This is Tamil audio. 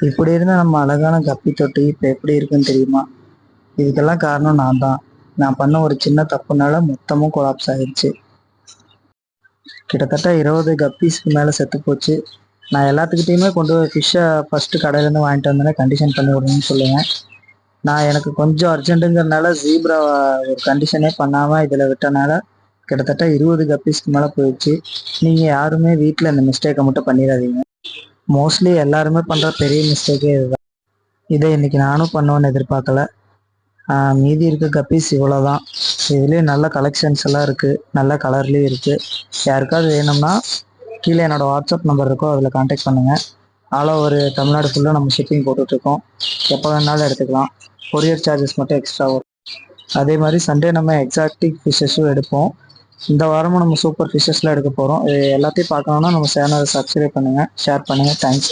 இப்படி இருந்த நம்ம அழகான கப்பி தொட்டி இப்போ எப்படி இருக்குன்னு தெரியுமா? இதுக்கெல்லாம் காரணம் நான் தான். நான் பண்ண ஒரு சின்ன தப்புனால மொத்தமும் கொலாப்ஸ் ஆயிடுச்சு. கிட்டத்தட்ட 20 கப்பீஸ்க்கு மேலே செத்து போச்சு. நான் எல்லாத்துக்கிட்டையுமே கொண்டு போய் ஃபிஷ்ஷை ஃபஸ்ட்டு கடையிலேருந்து வாங்கிட்டு வந்தோடனே கண்டிஷன் பண்ணி விடணும்னு சொல்லுவேன். நான் எனக்கு கொஞ்சம் அர்ஜென்ட்டுங்கிறனால ஜீப்ரா ஒரு கண்டிஷனே பண்ணாமல் இதில் விட்டனால கிட்டத்தட்ட 20 கப்பீஸ்க்கு மேலே போயிடுச்சு. நீங்கள் யாருமே வீட்டில் இந்த மிஸ்டேக்கை மட்டும் பண்ணிடாதீங்க. மோஸ்ட்லி எல்லாருமே பண்ணுற பெரிய மிஸ்டேக்கே இதுதான். இதை இன்னைக்கு நானும் பண்ணுவேன்னு எதிர்பார்க்கல. மீதி இருக்க கப்பீஸ் இவ்வளோதான். இதுலேயே நல்ல கலெக்ஷன்ஸ் எல்லாம் இருக்குது, நல்ல கலர்லேயும் இருக்குது. யாருக்காவது வேணும்னா கீழே என்னோடய வாட்ஸ்அப் நம்பர் இருக்கோ, அதில் கான்டாக்ட் பண்ணுங்கள். ஆல் ஓவர் தமிழ்நாடு ஃபுல்லாக நம்ம ஷிப்பிங் போட்டுட்ருக்கோம். எப்போ வேணாலும் எடுத்துக்கலாம். கொரியர் சார்ஜஸ் மட்டும் எக்ஸ்ட்ரா வரும். அதே மாதிரி சண்டே நம்ம எக்ஸாட்டிக் ஃபிஷ்ஷஸும் எடுப்போம். இந்த வாரமும் நம்ம சூப்பர் ஃபிஷ்ஷஸ்லாம் எடுக்க போகிறோம். இது எல்லாத்தையும் பார்க்கணுன்னா நம்ம சேனலை சப்ஸ்கிரைப் பண்ணுங்கள், ஷேர் பண்ணுங்கள். தேங்க்ஸ்.